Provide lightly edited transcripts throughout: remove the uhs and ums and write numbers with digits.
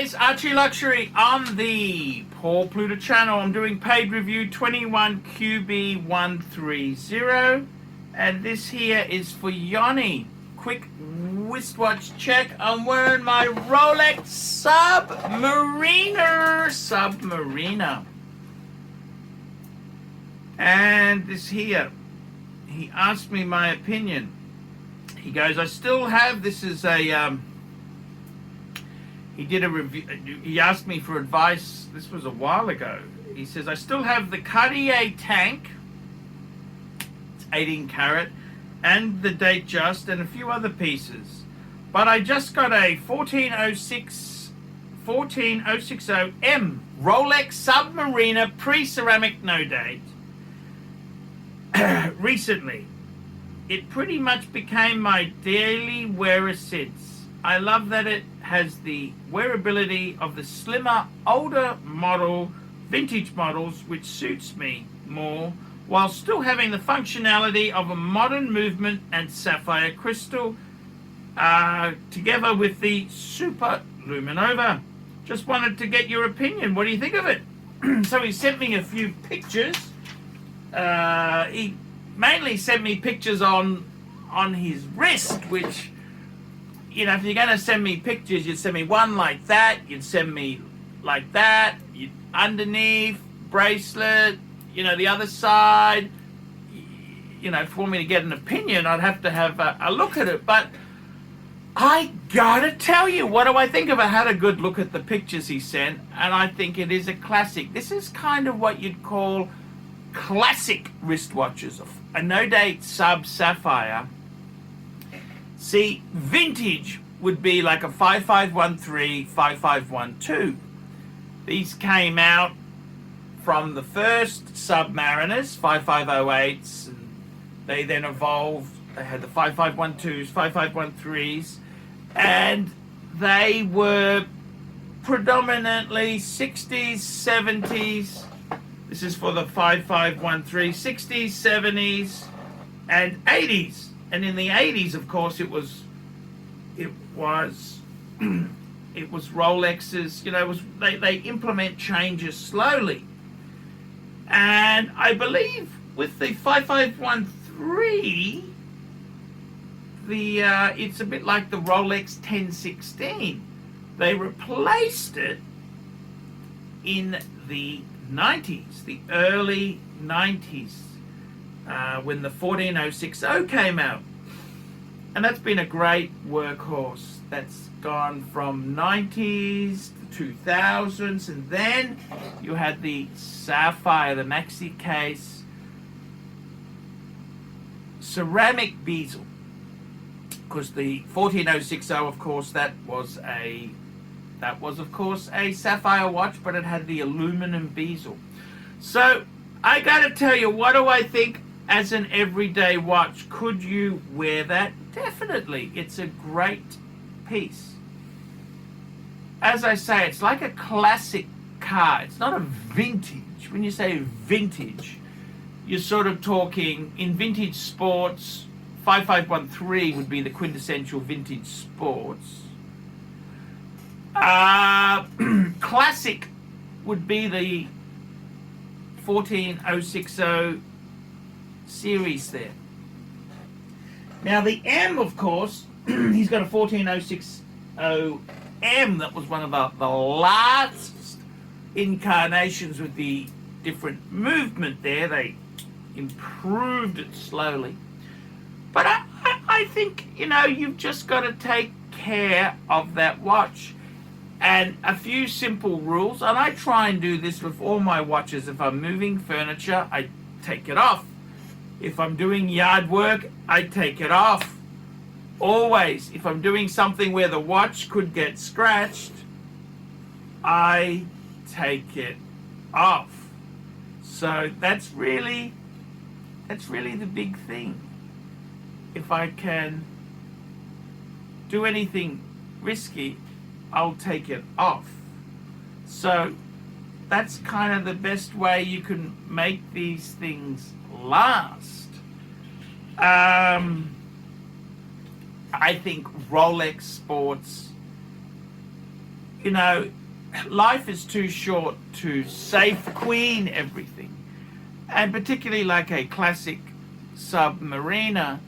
guys, ArchieLuxury on the Paul Pluta channel. I'm doing paid review 21QB130, and this here is for Yanni. Quick wristwatch check. I'm wearing my Rolex Submariner. And this here, he asked me my opinion. He goes, I still have, this is a, he did a review, he asked me for advice, this was a while ago. He says, I still have the Cartier tank, it's 18 karat, and the date just, and a few other pieces. But I just got a 14060M Rolex Submariner pre-ceramic no date recently. It pretty much became my daily wearer since. I love that it has the wearability of the slimmer, older model, vintage models, which suits me more, while still having the functionality of a modern movement and sapphire crystal, together with the Super Luminova. Just wanted to get your opinion. What do you think of it? So he sent me a few pictures. He mainly sent me pictures on his wrist, which, you know, if you're going to send me pictures, you'd send me one like that, you'd send me like that, underneath, bracelet, you know, the other side. You know, if you want me to get an opinion, I'd have to have a look at it. But I gotta tell you, what do I think of it? I had a good look at the pictures he sent, and I think it is a classic. This is kind of what you'd call classic wristwatches, a no-date sub sapphire. See, vintage would be like a 5513, 5512. These came out from the first Submariners, 5508s, and they then evolved. They had the 5512s, 5513s, and they were predominantly 60s, 70s. This is for the 5513, 60s, 70s, and 80s. And in the 80s, of course, it was Rolexes. You know, it was they implement changes slowly. And I believe with the 5513, it's a bit like the Rolex 1016. They replaced it in the 90s, the early 90s, when the 14060 came out. And that's been a great workhorse. That's gone from 90s to 2000s, and then you had the Sapphire, the maxi case, ceramic bezel. Because the 14060, of course, that was of course a sapphire watch, but it had the aluminum bezel. So I gotta tell you, what do I think as an everyday watch? Could you wear that? Definitely. It's a great piece. As I say, it's like a classic car. It's not a vintage. When you say vintage, you're sort of talking in vintage sports. 5513 would be the quintessential vintage sports. Classic would be the 14060 series there. Now the M, of course, he's got a 14060M. That was one of the last incarnations with the different movement there. They improved it slowly. But I think, you know, you've just got to take care of that watch. And a few simple rules, and I try and do this with all my watches. If I'm moving furniture, I take it off. If I'm doing yard work, I take it off. Always, if I'm doing something where the watch could get scratched, I take it off. So that's really the big thing. If I can do anything risky, I'll take it off. So that's kind of the best way you can make these things last. I think Rolex Sports You know, life is too short to safe queen everything. And particularly like a classic Submariner,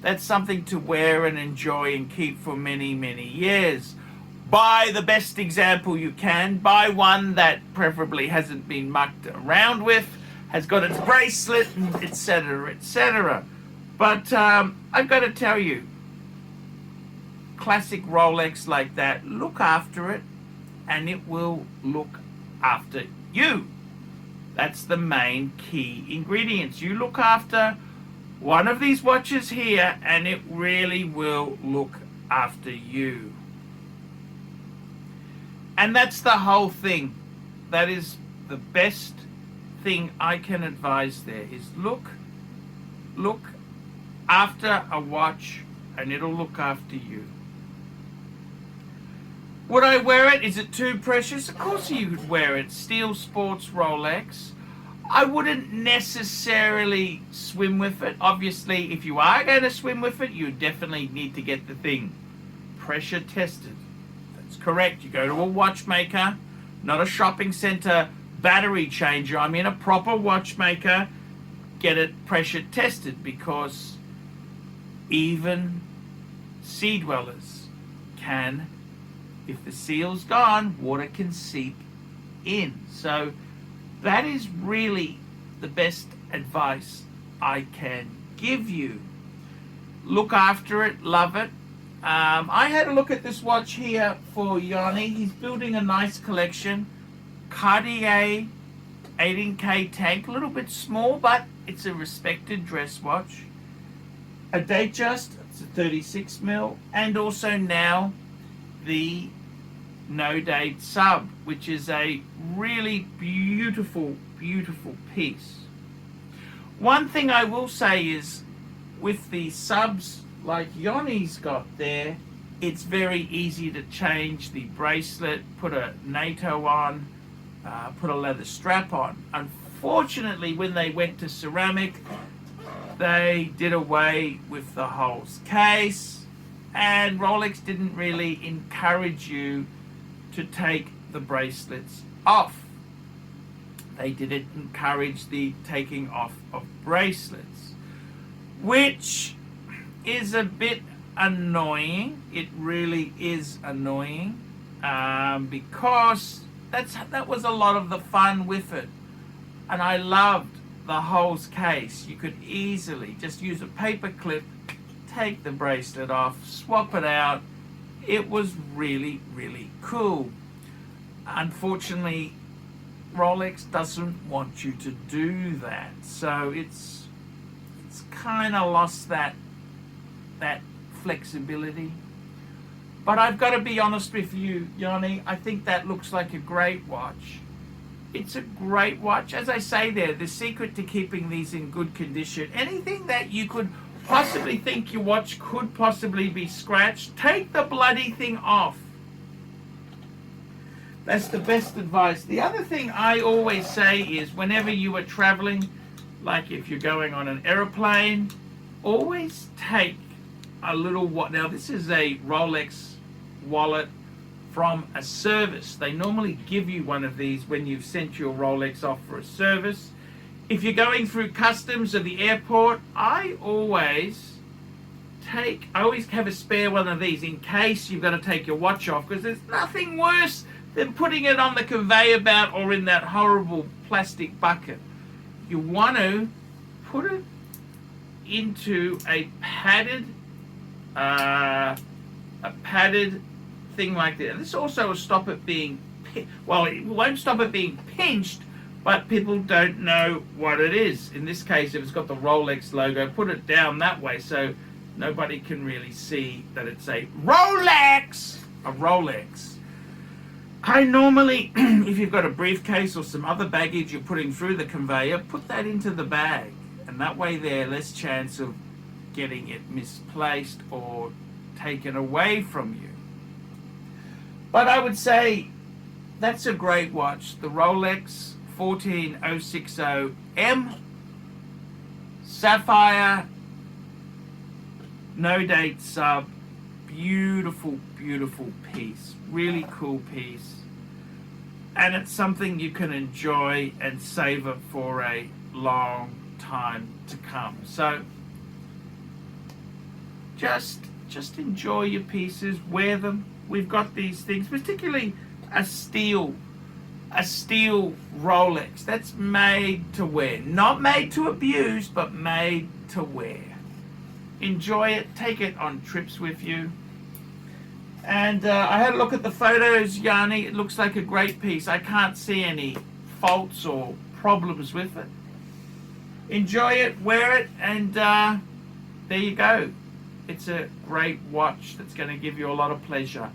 that's something to wear and enjoy and keep for many, many years. Buy the best example you can. Buy one that preferably hasn't been mucked around with, has got its bracelet, etc., etc. But I've got to tell you, classic Rolex like that, look after it, and it will look after you. That's the main key ingredients. You look after one of these watches here, and it really will look after you. And that's the whole thing. That is the best thing I can advise there, is look after a watch, and it'll look after you. Would I wear it? Is it too precious? Of course you could wear it. Steel Sports Rolex. I wouldn't necessarily swim with it. Obviously, if you are going to swim with it, you definitely need to get the thing pressure tested. That's correct. You go to a watchmaker, not a shopping center battery changer. I mean a proper watchmaker. Get it pressure tested, because even sea dwellers can, if the seal's gone, water can seep in. So that is really the best advice I can give you. Look after it, love it. I had a look at this watch here for Yanni. He's building a nice collection. Cartier 18K tank, a little bit small, but it's a respected dress watch. A Datejust, it's a 36 mil, and also now the No Date Sub, which is a really beautiful, beautiful piece. One thing I will say is, with the subs like Yanni's got there, it's very easy to change the bracelet, put a NATO on, put a leather strap on. Unfortunately, when they went to ceramic, they did away with the whole case, and Rolex didn't really encourage you to take the bracelets off. They didn't encourage the taking off of bracelets, which is a bit annoying. It really is annoying, because that was a lot of the fun with it, and I loved the whole case. You could easily just use a paper clip, take the bracelet off, swap it out. It was really, really cool. Unfortunately, Rolex doesn't want you to do that, so it's kind of lost that flexibility. But I've got to be honest with you, Yanni, I think that looks like a great watch. It's a great watch. As I say there, the secret to keeping these in good condition, anything that you could possibly think your watch could possibly be scratched, take the bloody thing off. That's the best advice. The other thing I always say is, whenever you are traveling, like if you're going on an aeroplane, always take a little now this is a Rolex wallet from a service. They normally give you one of these when you've sent your Rolex off for a service. If you're going through customs or the airport, I always have a spare one of these in case you've got to take your watch off, because there's nothing worse than putting it on the conveyor belt or in that horrible plastic bucket. You want to put it into a padded thing like that. This also will stop it being, it won't stop it being pinched, but people don't know what it is. In this case, if it's got the Rolex logo, put it down that way so nobody can really see that it's a Rolex. A Rolex. I normally, if you've got a briefcase or some other baggage you're putting through the conveyor, put that into the bag, and that way there's less chance of getting it misplaced or taken away from you. But I would say that's a great watch. The Rolex 14060M Sapphire No Date Sub. beautiful, beautiful piece. Really cool piece. And it's something you can enjoy and savor for a long time to come. So just enjoy your pieces, wear them. We've got these things, particularly a steel Rolex that's made to wear, not made to abuse, but made to wear. Enjoy it, take it on trips with you. And I had a look at the photos, Yanni. It looks like a great piece. I can't see any faults or problems with it. Enjoy it, wear it, and there you go. It's a great watch that's going to give you a lot of pleasure.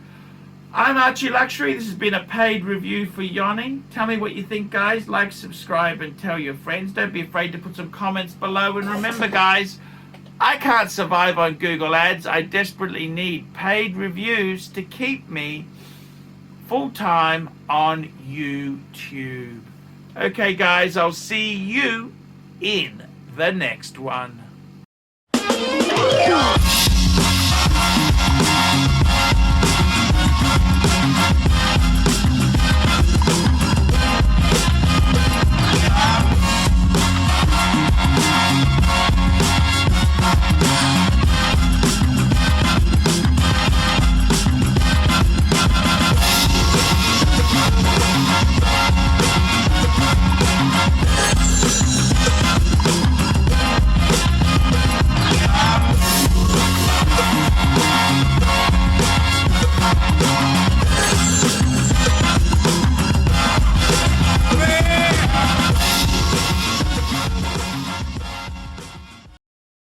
I'm ArchieLuxury. This has been a paid review for Yanni. Tell me what you think, guys. Like, subscribe, and tell your friends. Don't be afraid to put some comments below. And remember, guys, I can't survive on Google Ads. I desperately need paid reviews to keep me full-time on YouTube. Okay, guys, I'll see you in the next one.